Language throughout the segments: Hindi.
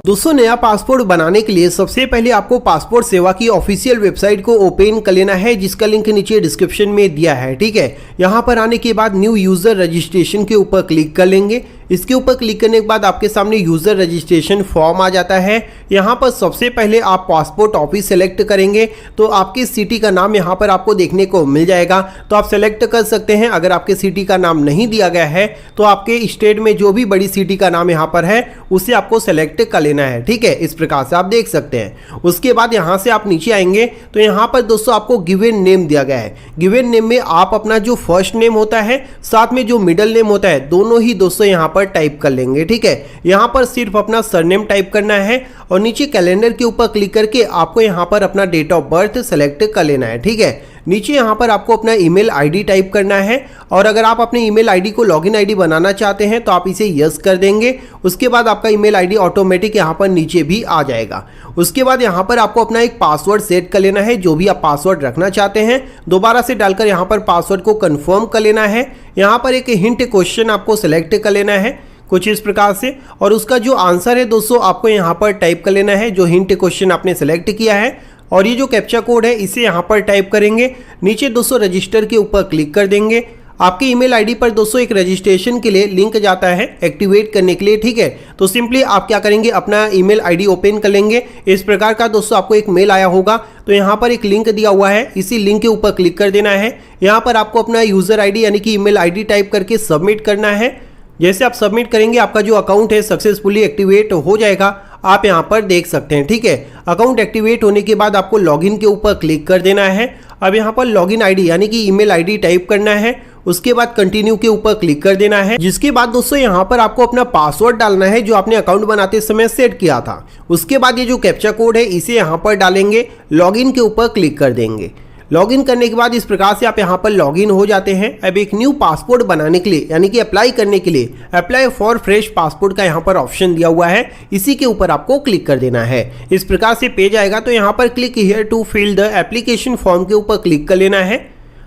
दोस्तों नया पासपोर्ट बनाने के लिए सबसे पहले आपको पासपोर्ट सेवा की ऑफिशियल वेबसाइट को ओपन कर लेना है, जिसका लिंक नीचे डिस्क्रिप्शन में दिया है। ठीक है, यहाँ पर आने के बाद न्यू यूजर रजिस्ट्रेशन के ऊपर क्लिक कर लेंगे। इसके ऊपर क्लिक करने के बाद आपके सामने यूजर रजिस्ट्रेशन फॉर्म आ जाता है। यहाँ पर सबसे पहले आप पासपोर्ट ऑफिस सेलेक्ट करेंगे तो आपकी सिटी का नाम यहाँ पर आपको देखने को मिल जाएगा, तो आप सेलेक्ट कर सकते हैं। अगर आपके सिटी का नाम नहीं दिया गया है तो आपके स्टेट में जो भी बड़ी सिटी का नाम यहाँ पर है उसे आपको सेलेक्ट कर लेना है। ठीक है, इस प्रकार से आप देख सकते हैं। उसके बाद यहाँ से आप नीचे आएंगे तो यहाँ पर दोस्तों आपको गिवन नेम दिया गया है। गिवन नेम में आप अपना जो फर्स्ट नेम होता है साथ में जो मिडिल नेम होता है दोनों ही दोस्तों यहाँ पर टाइप कर लेंगे। ठीक है, यहाँ पर सिर्फ अपना सरनेम टाइप करना है और नीचे कैलेंडर के ऊपर क्लिक करके आपको यहाँ पर अपना डेट ऑफ बर्थ सेलेक्ट कर लेना है। ठीक है, नीचे यहाँ पर आपको अपना ईमेल आईडी टाइप करना है और अगर आप अपने ईमेल आईडी को लॉगिन आईडी बनाना चाहते हैं तो आप इसे यस कर देंगे। उसके बाद आपका ईमेल आईडी ऑटोमेटिक यहाँ पर नीचे भी आ जाएगा। उसके बाद यहाँ पर आपको अपना एक पासवर्ड सेट कर लेना है, जो भी आप पासवर्ड रखना चाहते हैं दोबारा से डालकर यहाँ पर पासवर्ड को कंफर्म कर लेना है। यहाँ पर एक हिंट क्वेश्चन आपको सेलेक्ट कर लेना है कुछ इस प्रकार से, और उसका जो आंसर है दोस्तों आपको यहाँ पर टाइप कर लेना है जो हिंट क्वेश्चन आपने सेलेक्ट किया है। और ये जो कैप्चा कोड है इसे यहाँ पर टाइप करेंगे। नीचे दोस्तों रजिस्टर के ऊपर क्लिक कर देंगे। आपके ईमेल आईडी पर दोस्तों एक रजिस्ट्रेशन के लिए लिंक जाता है एक्टिवेट करने के लिए। ठीक है, तो सिंपली आप क्या करेंगे, अपना ईमेल आईडी ओपन कर लेंगे। इस प्रकार का दोस्तों आपको एक मेल आया होगा, तो यहाँ पर एक लिंक दिया हुआ है, इसी लिंक के ऊपर क्लिक कर देना है। यहाँ पर आपको अपना यूजर आईडी यानी कि ईमेल आईडी टाइप करके सबमिट करना है। जैसे आप सबमिट करेंगे आपका जो अकाउंट है सक्सेसफुली एक्टिवेट हो जाएगा, आप यहाँ पर देख सकते हैं। ठीक है, अकाउंट एक्टिवेट होने के बाद आपको लॉगिन के ऊपर क्लिक कर देना है। अब यहाँ पर लॉगिन आईडी यानी कि ईमेल आईडी टाइप करना है। उसके बाद कंटिन्यू के ऊपर क्लिक कर देना है, जिसके बाद दोस्तों यहाँ पर आपको अपना पासवर्ड डालना है जो आपने अकाउंट बनाते समय सेट किया था। उसके बाद ये जो कैप्चा कोड है इसे यहाँ पर डालेंगे, लॉगिन के ऊपर क्लिक कर देंगे। लॉगिन करने के बाद इस प्रकार से आप यहाँ पर लॉगिन हो जाते हैं। अब एक न्यू पासपोर्ट बनाने के लिए यानी कि अप्लाई करने के लिए अप्लाई फॉर फ्रेश पासपोर्ट का यहाँ पर ऑप्शन दिया हुआ है, इसी के ऊपर आपको क्लिक कर देना है। इस प्रकार से पेज आएगा तो यहाँ पर click here to fill the application form के ऊपर क्लिक कर लेना है।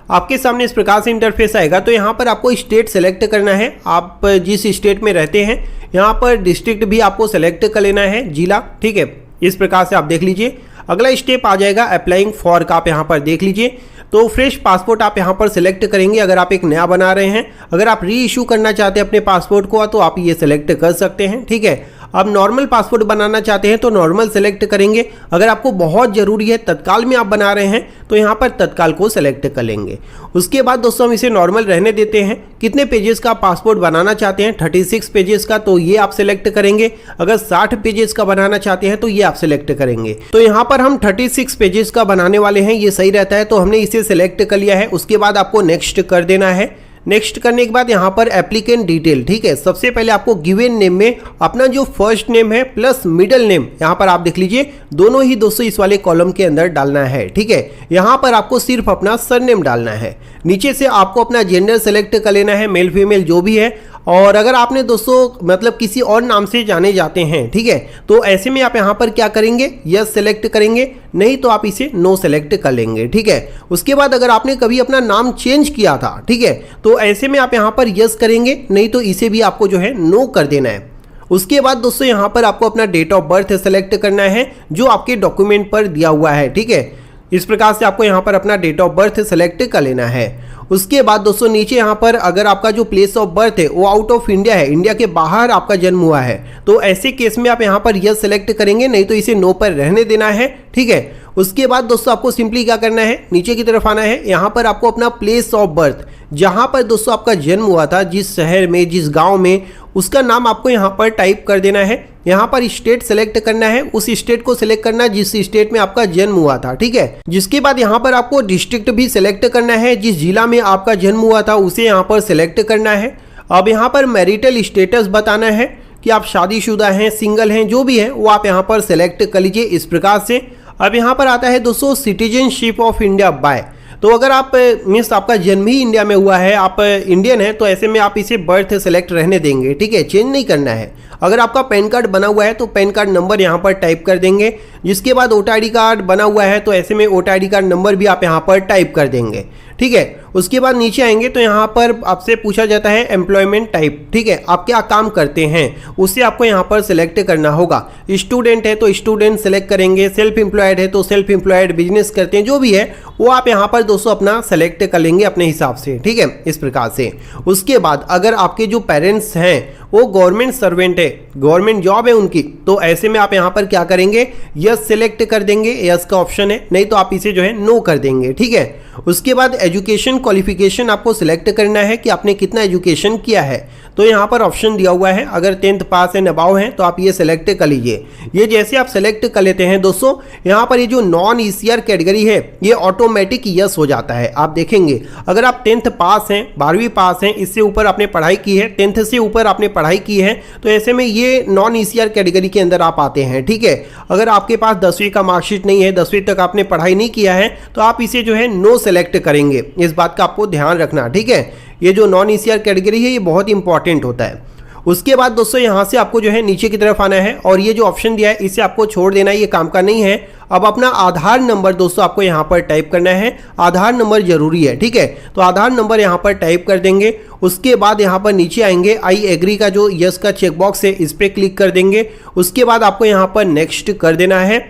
आपके सामने इस प्रकार से इंटरफेस आएगा तो यहाँ पर आपको स्टेट सेलेक्ट करना है, आप जिस स्टेट में रहते हैं। यहाँ पर डिस्ट्रिक्ट भी आपको सेलेक्ट कर लेना है, जिला। ठीक है, इस प्रकार से आप देख लीजिए। अगला स्टेप आ जाएगा अप्लाइंग फॉर का, आप यहाँ पर देख लीजिए। तो फ्रेश पासपोर्ट आप यहाँ पर सेलेक्ट करेंगे अगर आप एक नया बना रहे हैं। अगर आप री इशू करना चाहते हैं अपने पासपोर्ट को तो आप ये सेलेक्ट कर सकते हैं। ठीक है, अब नॉर्मल पासपोर्ट बनाना चाहते हैं तो नॉर्मल सेलेक्ट करेंगे। अगर आपको बहुत ज़रूरी है तत्काल में आप बना रहे हैं तो यहाँ पर तत्काल को सेलेक्ट कर लेंगे। उसके बाद दोस्तों हम इसे नॉर्मल रहने देते हैं। कितने पेजेस का पासपोर्ट बनाना चाहते हैं, 36 पेजेस का, तो ये आप सेलेक्ट करेंगे। अगर 60 पेजेस का बनाना चाहते हैं तो ये आप सेलेक्ट करेंगे। तो यहाँ पर हम 36 पेजेस का बनाने वाले हैं, ये सही रहता है, तो हमने इसे सेलेक्ट कर लिया है। उसके बाद आपको नेक्स्ट कर देना है। नेक्स्ट करने के बाद यहाँ पर एप्लीकेंट डिटेल। ठीक है, सबसे पहले आपको गिवन नेम में अपना जो फर्स्ट नेम है प्लस मिडिल नेम यहाँ पर आप देख लीजिए दोनों ही दोस्तों इस वाले कॉलम के अंदर डालना है। ठीक है, यहाँ पर आपको सिर्फ अपना सरनेम डालना है। नीचे से आपको अपना जेंडर सेलेक्ट कर लेना है, मेल फीमेल जो भी है। और अगर आपने दोस्तों मतलब किसी और नाम से जाने जाते हैं, ठीक है, तो ऐसे में आप यहाँ पर क्या करेंगे, यस सेलेक्ट करेंगे, नहीं तो आप इसे नो सेलेक्ट कर लेंगे। ठीक है, उसके बाद अगर आपने कभी अपना नाम चेंज किया था, ठीक है, तो ऐसे में आप यहाँ पर यस करेंगे, नहीं तो इसे भी आपको जो है नो कर देना है। उसके बाद दोस्तों यहाँ पर आपको अपना डेट ऑफ बर्थ सेलेक्ट करना है जो आपके डॉक्यूमेंट पर दिया हुआ है। ठीक है, इस प्रकार से आपको यहाँ पर अपना डेट ऑफ बर्थ सेलेक्ट कर लेना है। उसके बाद दोस्तों नीचे यहाँ पर अगर आपका जो प्लेस ऑफ बर्थ है वो आउट ऑफ इंडिया है, इंडिया के बाहर आपका जन्म हुआ है, तो ऐसे केस में आप यहाँ पर यस सेलेक्ट करेंगे, नहीं तो इसे नो पर रहने देना है। ठीक है, उसके बाद दोस्तों आपको सिंपली क्या करना है, नीचे की तरफ आना है। यहाँ पर आपको अपना प्लेस ऑफ बर्थ, जहाँ पर दोस्तों आपका जन्म हुआ था, जिस शहर में जिस गांव में, उसका नाम आपको यहाँ पर टाइप कर देना है। यहाँ पर स्टेट सेलेक्ट करना है, उस स्टेट को सिलेक्ट करना है जिस स्टेट में आपका जन्म हुआ था। ठीक है, जिसके बाद यहाँ पर आपको डिस्ट्रिक्ट भी सिलेक्ट करना है, जिस जिला में आपका जन्म हुआ था उसे यहाँ पर सिलेक्ट करना है। अब यहाँ पर मैरिटल स्टेटस बताना है कि आप शादीशुदा हैं, सिंगल हैं, जो भी है वो आप यहाँ पर सिलेक्ट कर लीजिए इस प्रकार से। अब यहाँ पर आता है दोस्तों सिटीजनशिप ऑफ इंडिया बाय, तो अगर आप मीन्स आपका जन्म ही इंडिया में हुआ है, आप इंडियन हैं, तो ऐसे में आप इसे बर्थ सेलेक्ट रहने देंगे। ठीक है, चेंज नहीं करना है। अगर आपका पैन कार्ड बना हुआ है तो पैन कार्ड नंबर यहाँ पर टाइप कर देंगे। जिसके बाद वोटर आई डी कार्ड बना हुआ है तो ऐसे में voter I D card number भी आप यहाँ पर टाइप कर देंगे। ठीक है, उसके बाद नीचे आएंगे तो यहाँ पर आपसे पूछा जाता है एम्प्लॉयमेंट टाइप। ठीक है, आप क्या काम करते हैं उससे आपको यहाँ पर सिलेक्ट करना होगा। स्टूडेंट है तो स्टूडेंट सेलेक्ट करेंगे, सेल्फ एम्प्लॉयड है तो सेल्फ एम्प्लॉयड, बिजनेस करते हैं जो भी है वो आप यहाँ पर दोस्तों अपना सेलेक्ट कर लेंगे अपने हिसाब से। ठीक है, इस प्रकार से। उसके बाद अगर आपके जो पेरेंट्स हैं वो गवर्नमेंट सर्वेंट है, गवर्नमेंट जॉब है उनकी, तो ऐसे में आप यहाँ पर क्या करेंगे, यस सेलेक्ट कर देंगे, यस का ऑप्शन है, नहीं तो आप इसे जो है नो कर देंगे। ठीक है, उसके बाद एजुकेशन क्वालिफिकेशन आपको सिलेक्ट करना है कि आपने कितना एजुकेशन किया है। तो यहाँ पर ऑप्शन दिया हुआ है, अगर 10th पास एंड अबाव है तो आप ये सिलेक्ट कर लीजिए। ये जैसे आप सेलेक्ट कर लेते हैं दोस्तों, यहाँ पर ये जो नॉन ईसीआर कैटेगरी है ये ऑटोमेटिक यस हो जाता है। आप देखेंगे अगर आप 10th पास हैं, 12वीं पास हैं, इससे ऊपर आपने पढ़ाई की है, 10th से ऊपर आपने पढ़ाई की है, तो ऐसे में ये नॉन ईसीआर कैटेगरी के अंदर आप आते हैं। ठीक है, अगर आपके पास 10वीं का मार्कशीट नहीं है, 10वीं तक आपने पढ़ाई नहीं किया है, तो आप इसे जो है नो सेलेक्ट करेंगे। इस बात का आपको ध्यान रखना। ठीक है, ये जो नॉन ईसीआर कैटेगरी है ये बहुत इंपॉर्टेंट होता है। उसके बाद दोस्तों यहाँ से आपको जो है नीचे की तरफ आना है और ये जो ऑप्शन दिया है इसे आपको छोड़ देना है, ये काम का नहीं है। अब अपना आधार नंबर दोस्तों आपको यहाँ पर टाइप करना है, आधार नंबर जरूरी है। ठीक है, तो आधार नंबर यहाँ पर टाइप कर देंगे। उसके बाद यहाँ पर नीचे आएंगे, आई एग्री का जो यस का चेकबॉक्स है इस पर क्लिक कर देंगे। उसके बाद आपको यहाँ पर नेक्स्ट कर देना है।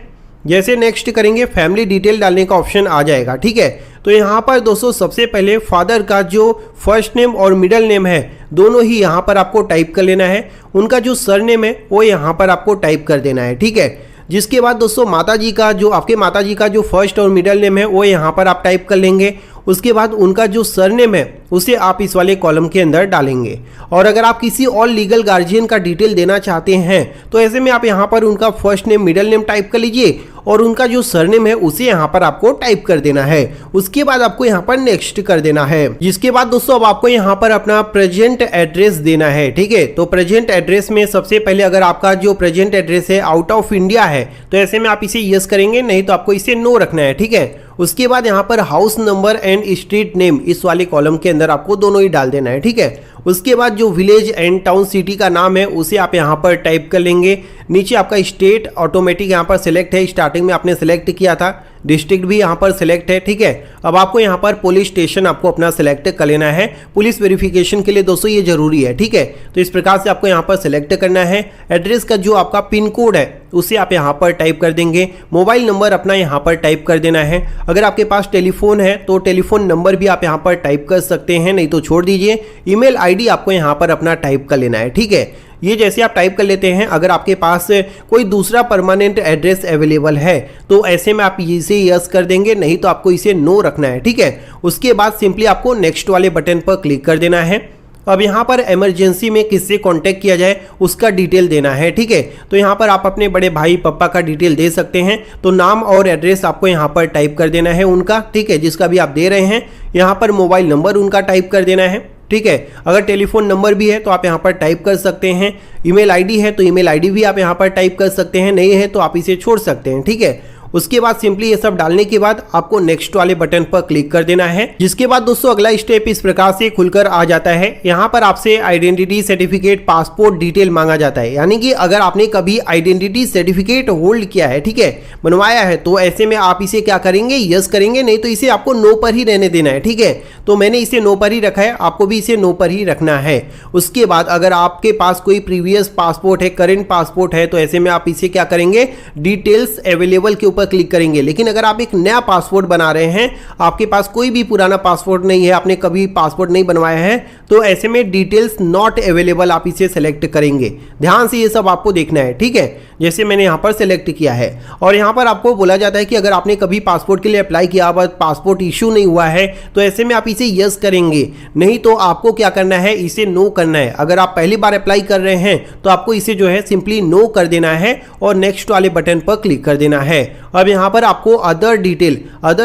जैसे नेक्स्ट करेंगे फैमिली डिटेल डालने का ऑप्शन आ जाएगा। ठीक है, तो यहाँ पर दोस्तों सबसे पहले फादर का जो फर्स्ट नेम और मिडिल नेम है दोनों ही यहाँ पर आपको टाइप कर लेना है। उनका जो सरनेम है वो यहाँ पर आपको टाइप कर देना है। ठीक है, जिसके बाद दोस्तों माताजी का जो आपके माताजी का जो फर्स्ट और मिडिल नेम है वो यहाँ पर आप टाइप कर लेंगे। उसके बाद उनका जो सरनेम है उसे आप इस वाले कॉलम के अंदर डालेंगे। और अगर आप किसी और लीगल गार्जियन का डिटेल देना चाहते हैं तो ऐसे में आप यहाँ पर उनका first name middle name type कर लीजिए और उनका जो सरनेम है उसे यहाँ पर आपको टाइप कर देना है। उसके बाद आपको यहाँ पर नेक्स्ट कर देना है। जिसके बाद दोस्तों अब आपको यहाँ पर अपना प्रेजेंट एड्रेस देना है। ठीक है, तो प्रेजेंट एड्रेस में सबसे पहले अगर आपका जो प्रेजेंट एड्रेस है आउट ऑफ इंडिया है तो ऐसे में आप इसे यस करेंगे, नहीं तो आपको इसे नो रखना है। ठीक है, उसके बाद यहाँ पर house number and street name इस वाले कॉलम के अंदर आपको दोनों ही डाल देना है। ठीक है, उसके बाद जो विलेज एंड टाउन सिटी का नाम है उसे आप यहाँ पर टाइप कर लेंगे। नीचे आपका स्टेट ऑटोमेटिक यहाँ पर सिलेक्ट है, स्टार्टिंग में आपने सिलेक्ट किया था। डिस्ट्रिक्ट भी यहाँ पर सिलेक्ट है। ठीक है, अब आपको यहाँ पर पुलिस स्टेशन आपको अपना सिलेक्ट कर लेना है। पुलिस वेरिफिकेशन के लिए दोस्तों ये जरूरी है। ठीक है, तो इस प्रकार से आपको यहाँ पर सिलेक्ट करना है। एड्रेस का जो आपका पिन कोड है उसे आप यहाँ पर टाइप कर देंगे। मोबाइल नंबर अपना यहाँ पर टाइप कर देना है। अगर आपके पास टेलीफोन है तो टेलीफोन नंबर भी आप यहाँ पर टाइप कर सकते हैं, नहीं तो छोड़ दीजिए। ईमेल आईडी आपको यहाँ पर अपना टाइप कर लेना है। ठीक है, ये जैसे आप टाइप कर लेते हैं, अगर आपके पास कोई दूसरा परमानेंट एड्रेस अवेलेबल है तो ऐसे में आप इसे यस कर देंगे, नहीं तो आपको इसे नो रखना है। ठीक है, उसके बाद सिंपली आपको नेक्स्ट वाले बटन पर क्लिक कर देना है। अब यहाँ पर इमरजेंसी में किससे कांटेक्ट किया जाए उसका डिटेल देना है। ठीक है, तो यहाँ पर आप अपने बड़े भाई पापा का डिटेल दे सकते हैं। तो नाम और एड्रेस आपको यहाँ पर टाइप कर देना है उनका। ठीक है, जिसका भी आप दे रहे हैं। यहाँ पर मोबाइल नंबर उनका टाइप कर देना है। ठीक है, अगर टेलीफोन नंबर भी है तो आप यहाँ पर टाइप कर सकते हैं। ईमेल आईडी है तो ईमेल आईडी भी आप यहाँ पर टाइप कर सकते हैं, नहीं है तो आप इसे छोड़ सकते हैं। ठीक है, उसके बाद सिंपली ये सब डालने के बाद आपको नेक्स्ट वाले बटन पर क्लिक कर देना है। जिसके बाद दोस्तों अगला स्टेप इस प्रकार से खुलकर आ जाता है। यहाँ पर आपसे आइडेंटिटी सर्टिफिकेट पासपोर्ट डिटेल मांगा जाता है, यानी कि अगर आपने कभी आइडेंटिटी सर्टिफिकेट होल्ड किया है, ठीक है, बनवाया है, तो ऐसे में आप इसे क्या करेंगे, यस करेंगे, नहीं तो इसे आपको नो पर ही रहने देना है। ठीक है, तो मैंने इसे नो पर ही रखा है, आपको भी इसे नो पर ही रखना है। उसके बाद अगर आपके पास कोई प्रीवियस पासपोर्ट है, करंट पासपोर्ट है, तो ऐसे में आप इसे क्या करेंगे, डिटेल्स अवेलेबल के ऊपर क्लिक करेंगे। लेकिन अगर आप एक नया पासपोर्ट बना रहे हैं, आपके पास कोई भी पुराना पासपोर्ट नहीं है, आपने कभी पासपोर्ट नहीं बनवाया है, तो ऐसे में डिटेल्स नॉट अवेलेबल आप इसे सेलेक्ट करेंगे। ध्यान से ये सब आपको देखना है। ठीक है, जैसे मैंने यहाँ पर सेलेक्ट किया है और यहाँ पर आपको बोला जाता है कि अगर आपने कभी पासपोर्ट के लिए अप्लाई किया बट पासपोर्ट इशू नहीं हुआ है, तो ऐसे में आप इसे यस करेंगे, नहीं तो आपको क्या करना है, इसे नो करना है। अगर आप पहली बार अप्लाई कर रहे हैं तो आपको इसे जो है सिंपली नो कर देना है और नेक्स्ट वाले बटन पर क्लिक कर देना है। अब यहाँ पर आपको अदर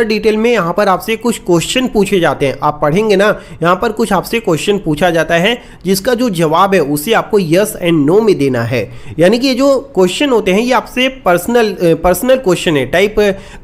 डिटेल में यहाँ पर आपसे कुछ क्वेश्चन पूछे जाते हैं। आप पढ़ेंगे ना, यहाँ पर कुछ आपसे क्वेश्चन पूछा जाता है जिसका जो जवाब है उसे आपको यस एंड नो में देना है। यानी कि ये जो क्वेश्चन होते हैं ये आपसे पर्सनल क्वेश्चन है। टाइप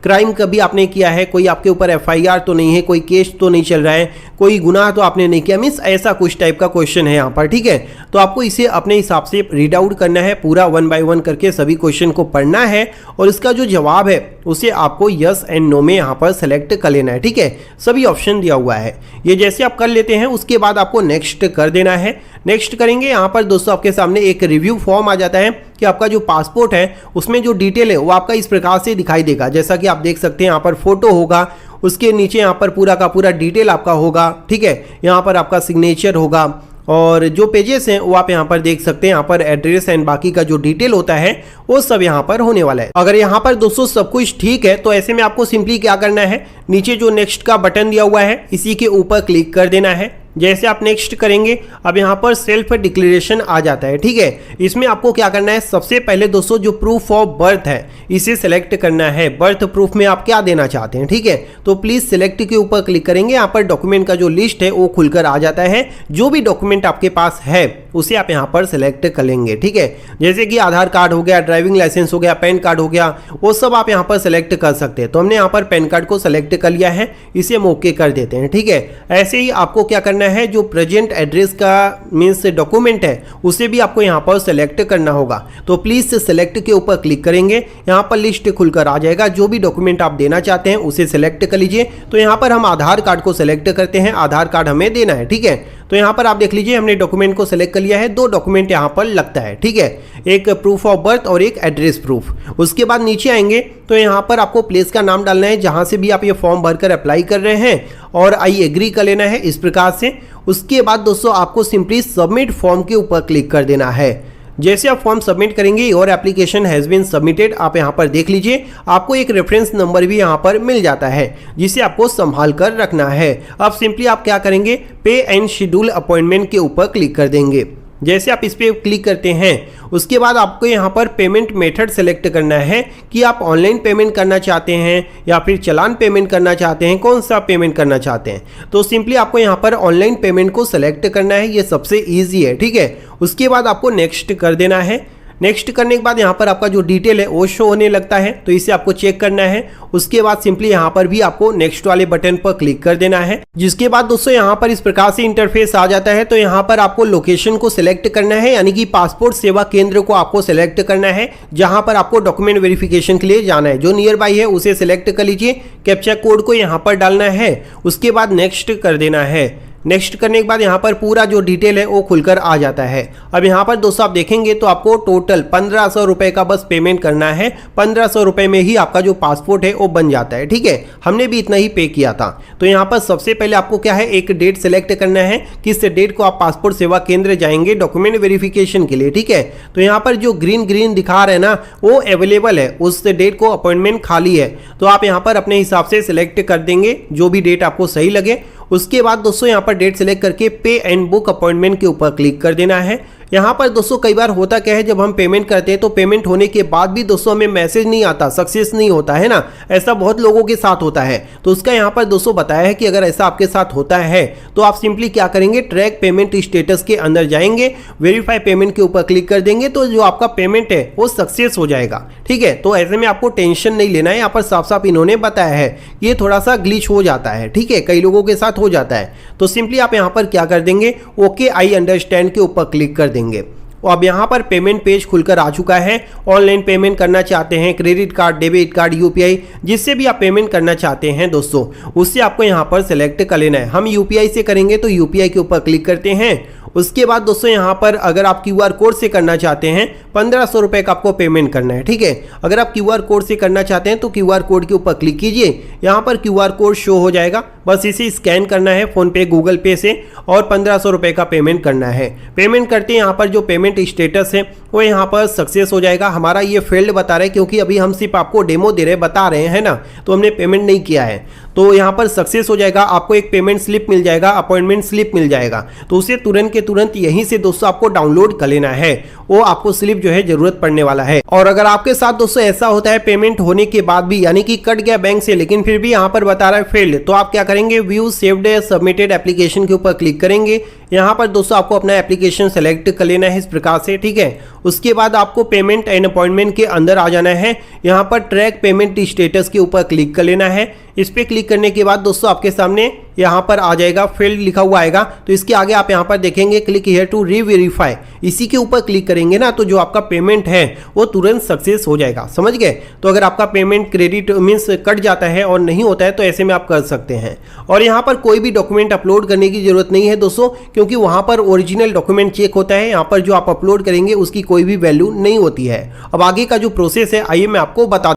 क्राइम कभी आपने किया है, कोई आपके ऊपर FIR तो नहीं है, कोई केस तो नहीं चल रहा है, कोई गुनाह तो आपने नहीं किया, मीन्स ऐसा कुछ टाइप का क्वेश्चन है यहाँ पर, ठीक है। तो आपको इसे अपने हिसाब से रीड आउट करना है, पूरा 1 बाय 1 करके सभी क्वेश्चन को पढ़ना है और इसका जो जवाब है उसे आपको यस एंड नो में यहाँ पर सेलेक्ट कर लेना है, ठीक है। सभी ऑप्शन दिया हुआ है। ये जैसे आप कर लेते हैं उसके बाद आपको नेक्स्ट कर देना है। नेक्स्ट करेंगे, यहाँ पर दोस्तों आपके सामने एक रिव्यू फॉर्म आ जाता है कि आपका जो पासपोर्ट है उसमें जो डिटेल है वो आपका इस प्रकार से दिखाई देगा। जैसा कि आप देख सकते हैं यहाँ पर फोटो होगा, उसके नीचे यहाँ पर पूरा का पूरा डिटेल आपका होगा, ठीक है। यहाँ पर आपका सिग्नेचर होगा और जो पेजेस हैं वो आप यहाँ पर देख सकते हैं। यहाँ पर एड्रेस एंड बाकी का जो डिटेल होता है वो सब यहाँ पर होने वाला है। अगर यहाँ पर दोस्तों सब कुछ ठीक है तो ऐसे में आपको सिंपली क्या करना है, नीचे जो नेक्स्ट का बटन दिया हुआ है इसी के ऊपर क्लिक कर देना है। जैसे आप नेक्स्ट करेंगे अब यहाँ पर सेल्फ डिक्लेरेशन आ जाता है, ठीक है। इसमें आपको क्या करना है, सबसे पहले दोस्तों जो प्रूफ ऑफ बर्थ है इसे सेलेक्ट करना है। बर्थ प्रूफ में आप क्या देना चाहते हैं, ठीक है। तो प्लीज सिलेक्ट के ऊपर क्लिक करेंगे, यहाँ पर डॉक्यूमेंट का जो लिस्ट है वो खुलकर आ जाता है। जो भी डॉक्यूमेंट आपके पास है उसे आप यहाँ पर सेलेक्ट कर लेंगे, ठीक है। जैसे कि आधार कार्ड हो गया, ड्राइविंग लाइसेंस हो गया, पैन कार्ड हो गया, वो सब आप यहाँ पर सेलेक्ट कर सकते हैं। तो हमने यहाँ पर पैन कार्ड को सेलेक्ट कर लिया है, इसे हम ओके कर देते हैं, ठीक है। ऐसे ही आपको क्या करना है, जो प्रेजेंट एड्रेस का मीन्स डॉक्यूमेंट है उसे भी आपको यहाँ पर सेलेक्ट करना होगा। तो प्लीज सेलेक्ट के ऊपर क्लिक करेंगे, यहाँ पर लिस्ट खुलकर आ जाएगा। जो भी डॉक्यूमेंट आप देना चाहते हैं उसे सेलेक्ट कर लीजिए। तो यहाँ पर हम आधार कार्ड को सेलेक्ट करते हैं, आधार कार्ड हमें देना है, ठीक है। तो यहाँ पर आप देख लीजिए हमने डॉक्यूमेंट को सेलेक्ट कर लिया है। 2 डॉक्यूमेंट यहाँ पर लगता है, ठीक है, एक प्रूफ ऑफ बर्थ और एक एड्रेस प्रूफ। उसके बाद नीचे आएंगे तो यहाँ पर आपको प्लेस का नाम डालना है जहाँ से भी आप ये फॉर्म भरकर अप्लाई कर रहे हैं और आई एग्री कर लेना है इस प्रकार से। उसके बाद दोस्तों आपको सिंपली सबमिट फॉर्म के ऊपर क्लिक कर देना है। जैसे आप फॉर्म सबमिट करेंगे your application has been submitted, आप यहाँ पर देख लीजिए आपको एक रेफरेंस नंबर भी यहाँ पर मिल जाता है जिसे आपको संभाल कर रखना है। अब सिंपली आप क्या करेंगे, पे एंड शेड्यूल अपॉइंटमेंट के ऊपर क्लिक कर देंगे। जैसे आप इस पर क्लिक करते हैं उसके बाद आपको यहाँ पर पेमेंट मेथड सेलेक्ट करना है कि आप ऑनलाइन पेमेंट करना चाहते हैं या फिर चालान पेमेंट करना चाहते हैं, कौन सा पेमेंट करना चाहते हैं। तो सिंपली आपको यहाँ पर ऑनलाइन पेमेंट को सेलेक्ट करना है, ये सबसे ईजी है, ठीक है। उसके बाद आपको नेक्स्ट कर देना है। नेक्स्ट करने के बाद यहाँ पर आपका जो डिटेल है वो शो होने लगता है, तो इसे आपको चेक करना है। उसके बाद सिंपली यहाँ पर भी आपको नेक्स्ट वाले बटन पर क्लिक कर देना है। जिसके बाद दोस्तों यहाँ पर इस प्रकार से इंटरफेस आ जाता है। तो यहाँ पर आपको लोकेशन को सिलेक्ट करना है, यानी कि पासपोर्ट सेवा केंद्र को आपको सिलेक्ट करना है जहाँ पर आपको डॉक्यूमेंट वेरिफिकेशन के लिए जाना है। जो नियर बाई है उसे सिलेक्ट कर लीजिए, कैप्चा कोड को यहाँ पर डालना है, उसके बाद नेक्स्ट कर देना है। नेक्स्ट करने के बाद यहाँ पर पूरा जो डिटेल है वो खुलकर आ जाता है। अब यहाँ पर दोस्तों आप देखेंगे तो आपको टोटल 1500 रुपये का बस पेमेंट करना है। 1500 रुपये में ही आपका जो पासपोर्ट है वो बन जाता है, ठीक है। हमने भी इतना ही पे किया था। तो यहाँ पर सबसे पहले आपको क्या है, एक डेट सेलेक्ट करना है, किस डेट को आप पासपोर्ट सेवा केंद्र जाएंगे डॉक्यूमेंट वेरिफिकेशन के लिए, ठीक है। तो यहाँ पर जो ग्रीन दिखा रहे हैं ना वो अवेलेबल है, उस डेट को अपॉइंटमेंट खाली है। तो आप यहाँ पर अपने हिसाब से सिलेक्ट कर देंगे जो भी डेट आपको सही लगे। उसके बाद दोस्तों यहाँ पर डेट सेलेक्ट करके पे एंड बुक अपॉइंटमेंट के ऊपर क्लिक कर देना है। यहाँ पर दोस्तों कई बार होता क्या है, जब हम पेमेंट करते हैं तो पेमेंट होने के बाद भी दोस्तों हमें मैसेज नहीं आता, सक्सेस नहीं होता है ना, ऐसा बहुत लोगों के साथ होता है। तो उसका यहाँ पर दोस्तों बताया है कि अगर ऐसा आपके साथ होता है तो आप सिंपली क्या करेंगे, ट्रैक पेमेंट स्टेटस के अंदर जाएंगे, वेरीफाई पेमेंट के ऊपर क्लिक कर देंगे तो जो आपका पेमेंट है वो सक्सेस हो जाएगा, ठीक है। तो ऐसे में आपको टेंशन नहीं लेना है, यहाँ पर साफ साफ इन्होंने बताया है। ये थोड़ा सा ग्लिच हो जाता है, ठीक है, कई लोगों के साथ हो जाता है। तो सिंपली आप यहाँ पर क्या कर देंगे, ओके आई अंडरस्टैंड के ऊपर क्लिक कर देंगे। अब यहाँ पर पेमेंट पेज खुलकर आ चुका है। ऑनलाइन पेमेंट करना चाहते हैं, credit card, debit card, UPI, जिससे भी आप पेमेंट करना चाहते हैं दोस्तों उससे आपको यहाँ पर सेलेक्ट कर लेना है। हम यूपीआई से करेंगे तो यूपीआई के ऊपर क्लिक करते हैं। उसके बाद दोस्तों यहाँ पर अगर आप क्यूआर कोड से करना चाहते हैं 1500 रुपये का आपको पेमेंट करना है, ठीक है। अगर आप क्यूआर कोड से करना चाहते हैं तो क्यूआर कोड के ऊपर क्लिक कीजिए, यहाँ पर क्यूआर कोड शो हो जाएगा, बस इसे स्कैन करना है फोन पे, गूगल पे से और 1500 रुपये का पेमेंट करना है। पेमेंट करते हैं यहाँ पर जो पेमेंट स्टेटस है वो यहाँ पर सक्सेस हो जाएगा। हमारा ये फेल्ड बता रहा है क्योंकि अभी हम सिर्फ आपको डेमो दे रहे बता रहे हैं ना, तो हमने पेमेंट नहीं किया है। तो यहाँ पर सक्सेस हो जाएगा, आपको एक पेमेंट स्लिप मिल जाएगा, अपॉइंटमेंट स्लिप मिल जाएगा, तो उसे तुरंत के तुरंत यहीं से दोस्तों आपको डाउनलोड कर लेना है, वो आपको स्लिप जो है जरूरत पड़ने वाला है। और अगर आपके साथ दोस्तों ऐसा होता है पेमेंट होने के बाद भी, यानी कि कट गया बैंक से लेकिन फिर भी यहाँ पर बता रहा है फेल्ड, तो आप क्या करेंगे, व्यू सेव्ड सबमिटेड एप्लीकेशन के ऊपर क्लिक करेंगे। यहाँ पर दोस्तों आपको अपना एप्लीकेशन सेलेक्ट कर लेना है इस प्रकार से, ठीक है। उसके बाद आपको पेमेंट एंड अपॉइंटमेंट के अंदर आ जाना है। यहाँ पर ट्रैक पेमेंट स्टेटस के ऊपर क्लिक कर लेना है। इस पे क्लिक करने के बाद दोस्तों आपके सामने यहाँ पर आ जाएगा फेल्ड लिखा हुआ आएगा, तो इसके आगे आप यहाँ पर देखेंगे क्लिक हियर टू रीवेरीफाई, इसी के ऊपर क्लिक करेंगे ना तो जो आपका पेमेंट है वो तुरंत सक्सेस हो जाएगा, समझ गए। तो अगर आपका पेमेंट क्रेडिट मीन्स कट जाता है और नहीं होता है तो ऐसे में आप कर सकते हैं। और यहाँ पर कोई भी डॉक्यूमेंट अपलोड करने की जरूरत नहीं है दोस्तों, क्योंकि वहाँ पर ओरिजिनल डॉक्यूमेंट चेक होता है, यहाँ पर जो आप अपलोड करेंगे उसकी कोई भी वैल्यू नहीं होती है। अब आगे का जो प्रोसेस है आइए मैं आपको बता